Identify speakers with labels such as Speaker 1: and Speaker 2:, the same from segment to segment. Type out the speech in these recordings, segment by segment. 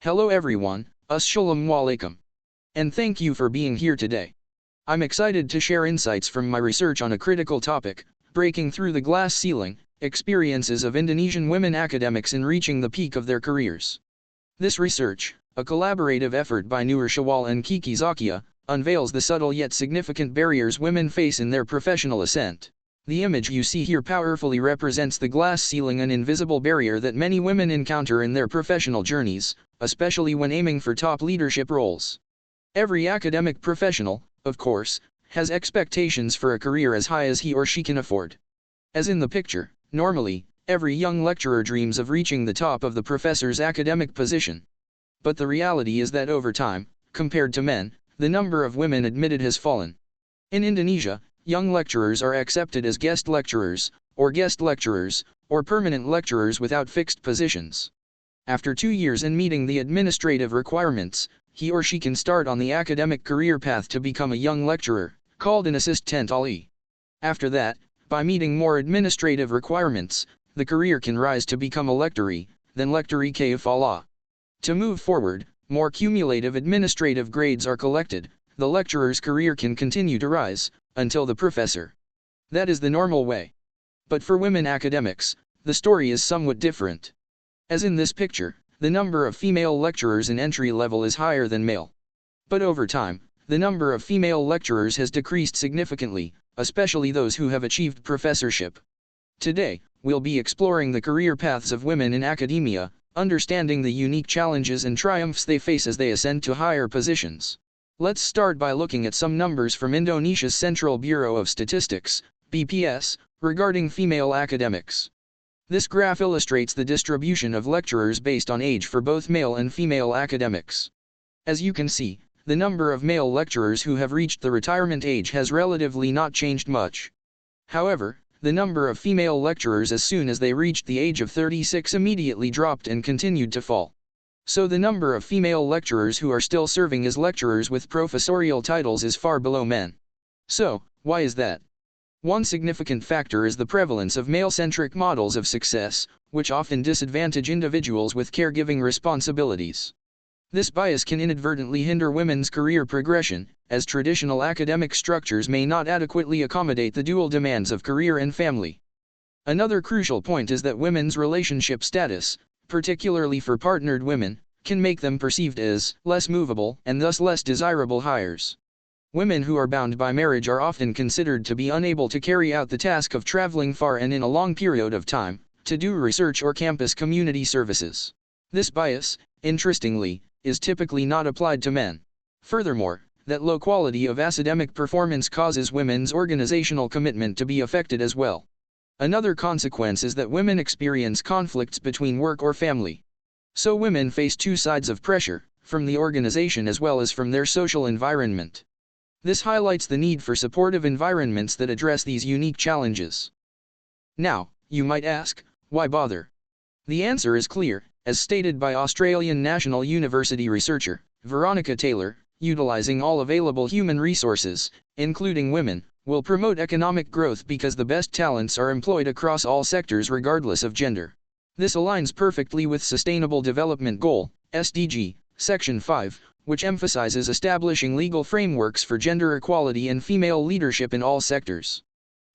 Speaker 1: Hello everyone, Assalamu alaikum. And thank you for being here today. I'm excited to share insights from my research on a critical topic, breaking through the glass ceiling, experiences of Indonesian women academics in reaching the peak of their careers. This research, a collaborative effort by Nursyawal and Kiki Zakia, unveils the subtle yet significant barriers women face in their professional ascent. The image you see here powerfully represents the glass ceiling, an invisible barrier that many women encounter in their professional journeys, especially when aiming for top leadership roles. Every academic professional, of course, has expectations for a career as high as he or she can afford. As in the picture, normally, every young lecturer dreams of reaching the top of the professor's academic position. But the reality is that over time, compared to men, the number of women admitted has fallen. In Indonesia, young lecturers are accepted as guest lecturers, or permanent lecturers without fixed positions. After 2 years and meeting the administrative requirements, he or she can start on the academic career path to become a young lecturer, called an assistant ali. After that, by meeting more administrative requirements, the career can rise to become a lecturi, then lecturi kafala. To move forward, more cumulative administrative grades are collected, the lecturer's career can continue to rise, until the professor. That is the normal way. But for women academics, the story is somewhat different. As in this picture, the number of female lecturers in entry level is higher than male. But over time, the number of female lecturers has decreased significantly, especially those who have achieved professorship. Today, we'll be exploring the career paths of women in academia, understanding the unique challenges and triumphs they face as they ascend to higher positions. Let's start by looking at some numbers from Indonesia's Central Bureau of Statistics, BPS, regarding female academics. This graph illustrates the distribution of lecturers based on age for both male and female academics. As you can see, the number of male lecturers who have reached the retirement age has relatively not changed much. However, the number of female lecturers as soon as they reached the age of 36 immediately dropped and continued to fall. So the number of female lecturers who are still serving as lecturers with professorial titles is far below men. So, why is that? One significant factor is the prevalence of male-centric models of success, which often disadvantage individuals with caregiving responsibilities. This bias can inadvertently hinder women's career progression, as traditional academic structures may not adequately accommodate the dual demands of career and family. Another crucial point is that women's relationship status, particularly for partnered women, can make them perceived as less movable and thus less desirable hires. Women who are bound by marriage are often considered to be unable to carry out the task of traveling far and in a long period of time, to do research or campus community services. This bias, interestingly, is typically not applied to men. Furthermore, that low quality of academic performance causes women's organizational commitment to be affected as well. Another consequence is that women experience conflicts between work or family. So women face two sides of pressure, from the organization as well as from their social environment. This highlights the need for supportive environments that address these unique challenges. Now, you might ask, why bother? The answer is clear, as stated by Australian National University researcher, Veronica Taylor, utilizing all available human resources, including women, will promote economic growth because the best talents are employed across all sectors regardless of gender. This aligns perfectly with Sustainable Development Goal, SDG, Section 5, which emphasizes establishing legal frameworks for gender equality and female leadership in all sectors.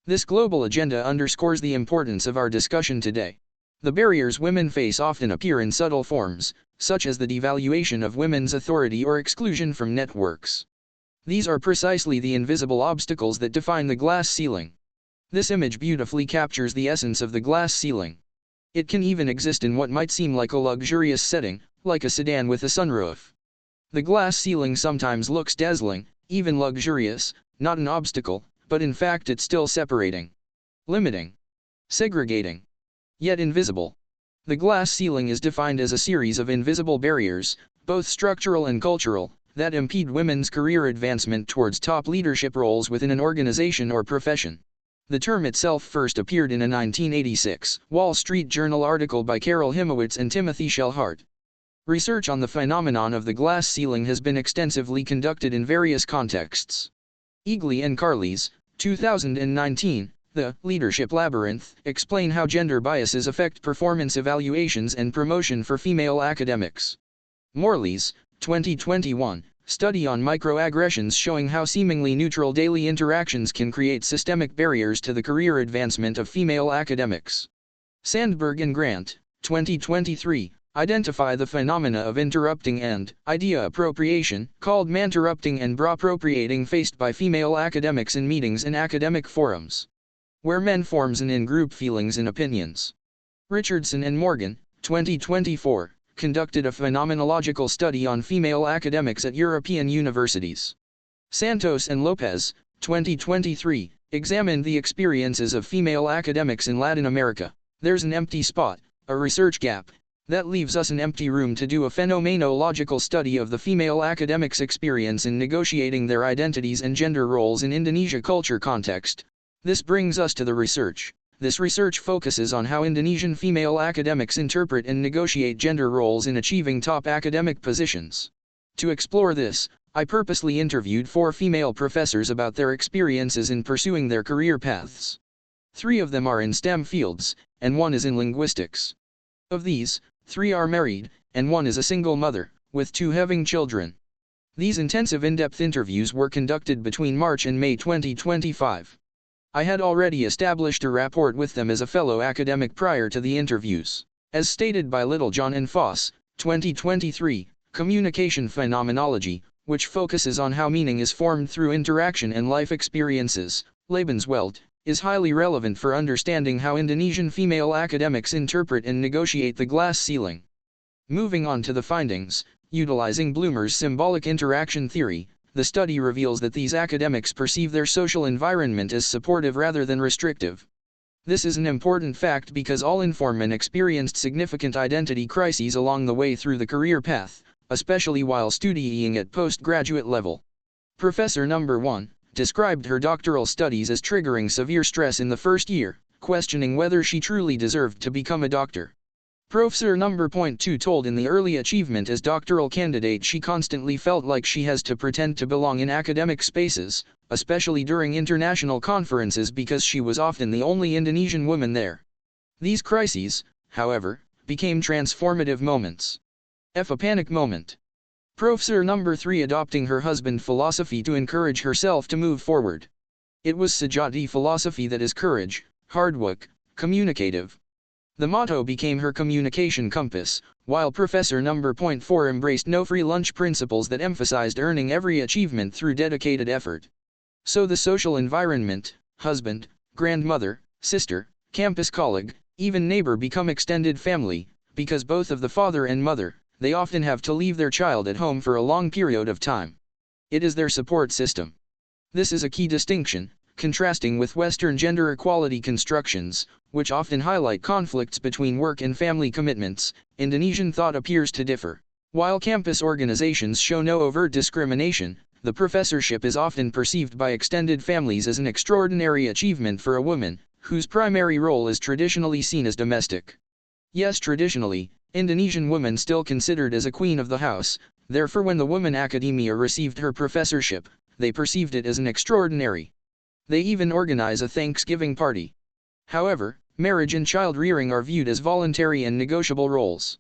Speaker 1: This global agenda underscores the importance of our discussion today. The barriers women face often appear in subtle forms, such as the devaluation of women's authority or exclusion from networks. These are precisely the invisible obstacles that define the glass ceiling. This image beautifully captures the essence of the glass ceiling. It can even exist in what might seem like a luxurious setting, like a sedan with a sunroof. The glass ceiling sometimes looks dazzling, even luxurious, not an obstacle, but in fact it's still separating, limiting, segregating, yet invisible. The glass ceiling is defined as a series of invisible barriers, both structural and cultural, that impede women's career advancement towards top leadership roles within an organization or profession. The term itself first appeared in a 1986 Wall Street Journal article by Carol Himowitz and Timothy Shellhart. Research on the phenomenon of the glass ceiling has been extensively conducted in various contexts. Eagley and Carles, 2019, The Leadership Labyrinth, explain how gender biases affect performance evaluations and promotion for female academics. Morley's, 2021, study on microaggressions showing how seemingly neutral daily interactions can create systemic barriers to the career advancement of female academics. Sandberg and Grant, 2023, identify the phenomena of interrupting and idea appropriation, called manterrupting and bra-appropriating, faced by female academics in meetings and academic forums, where men forms an in-group feelings and opinions. Richardson and Morgan, 2024, conducted a phenomenological study on female academics at European universities. Santos and Lopez, 2023, examined the experiences of female academics in Latin America. There's an empty spot, a research gap, that leaves us an empty room to do a phenomenological study of the female academics' experience in negotiating their identities and gender roles in Indonesia culture context. This brings us to the research. This research focuses on how Indonesian female academics interpret and negotiate gender roles in achieving top academic positions. To explore this, I purposely interviewed 4 female professors about their experiences in pursuing their career paths. 3 of them are in STEM fields, and 1 is in linguistics. Of these, 3 are married, and 1 is a single mother, with 2 having children. These intensive in-depth interviews were conducted between March and May 2025. I had already established a rapport with them as a fellow academic prior to the interviews. As stated by Littlejohn and Foss, 2023, Communication Phenomenology, which focuses on how meaning is formed through interaction and life experiences, Lebenswelt, is highly relevant for understanding how Indonesian female academics interpret and negotiate the glass ceiling. Moving on to the findings, utilizing Bloomer's symbolic interaction theory, the study reveals that these academics perceive their social environment as supportive rather than restrictive. This is an important fact because all informen experienced significant identity crises along the way through the career path, especially while studying at postgraduate level. Professor number 1 described her doctoral studies as triggering severe stress in the first year, questioning whether she truly deserved to become a doctor. Professor number 2 told in the early achievement as doctoral candidate she constantly felt like she has to pretend to belong in academic spaces, especially during international conferences because she was often the only Indonesian woman there. These crises, however, became transformative moments. A panic moment. Professor number 3 adopting her husband philosophy to encourage herself to move forward. It was Sejati philosophy that is courage, hard work, communicative. The motto became her communication compass, while Professor number 4 embraced no free lunch principles that emphasized earning every achievement through dedicated effort. So the social environment, husband, grandmother, sister, campus colleague, even neighbor become extended family, because both of the father and mother, they often have to leave their child at home for a long period of time. It is their support system. This is a key distinction, contrasting with Western gender equality constructions, which often highlight conflicts between work and family commitments. Indonesian thought appears to differ. While campus organizations show no overt discrimination, the professorship is often perceived by extended families as an extraordinary achievement for a woman, whose primary role is traditionally seen as domestic. Yes, traditionally, Indonesian women still considered as a queen of the house, therefore when the woman academia received her professorship, they perceived it as an extraordinary. They even organize a Thanksgiving party. However, marriage and child-rearing are viewed as voluntary and negotiable roles.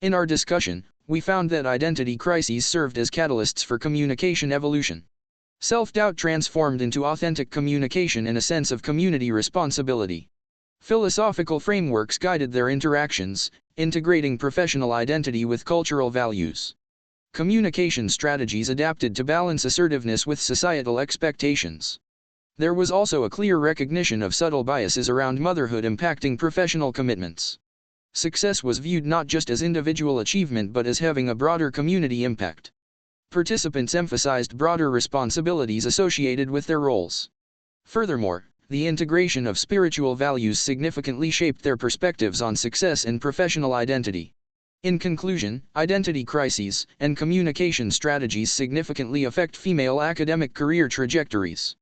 Speaker 1: In our discussion, we found that identity crises served as catalysts for communication evolution. Self-doubt transformed into authentic communication and a sense of community responsibility. Philosophical frameworks guided their interactions, integrating professional identity with cultural values. Communication strategies adapted to balance assertiveness with societal expectations. There was also a clear recognition of subtle biases around motherhood impacting professional commitments. Success was viewed not just as individual achievement but as having a broader community impact. Participants emphasized broader responsibilities associated with their roles. Furthermore, the integration of spiritual values significantly shaped their perspectives on success and professional identity. In conclusion, identity crises and communication strategies significantly affect female academic career trajectories.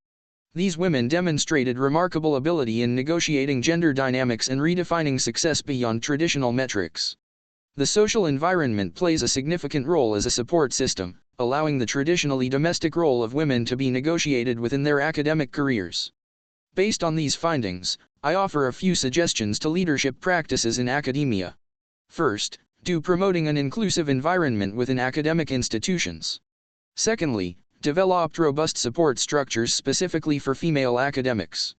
Speaker 1: These women demonstrated remarkable ability in negotiating gender dynamics and redefining success beyond traditional metrics. The social environment plays a significant role as a support system, allowing the traditionally domestic role of women to be negotiated within their academic careers. Based on these findings, I offer a few suggestions to leadership practices in academia. First, do promoting an inclusive environment within academic institutions. Secondly, developed robust support structures specifically for female academics.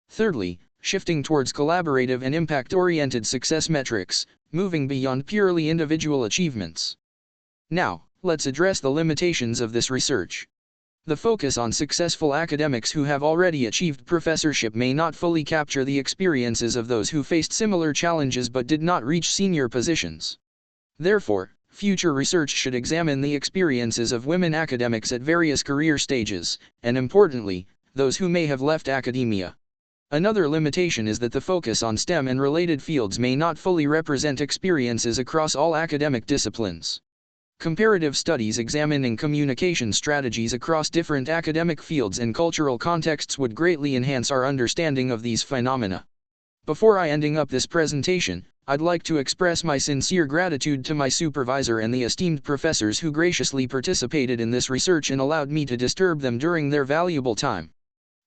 Speaker 1: Thirdly, shifting towards collaborative and impact-oriented success metrics, moving beyond purely individual achievements. Now, let's address the limitations of this research. The focus on successful academics who have already achieved professorship may not fully capture the experiences of those who faced similar challenges but did not reach senior positions. Therefore, future research should examine the experiences of women academics at various career stages, and importantly, those who may have left academia. Another limitation is that the focus on STEM and related fields may not fully represent experiences across all academic disciplines. Comparative studies examining communication strategies across different academic fields and cultural contexts would greatly enhance our understanding of these phenomena. Before ending up this presentation, I'd like to express my sincere gratitude to my supervisor and the esteemed professors who graciously participated in this research and allowed me to disturb them during their valuable time.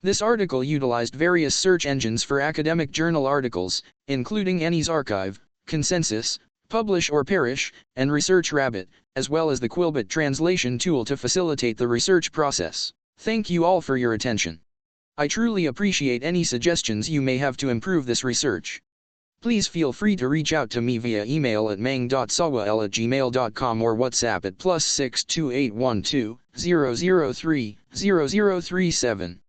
Speaker 1: This article utilized various search engines for academic journal articles, including Annie's Archive, Consensus, Publish or Perish, and ResearchRabbit, as well as the Quillbit translation tool to facilitate the research process. Thank you all for your attention. I truly appreciate any suggestions you may have to improve this research. Please feel free to reach out to me via email at mang.sawal@gmail.com or WhatsApp at +62812 003 0037.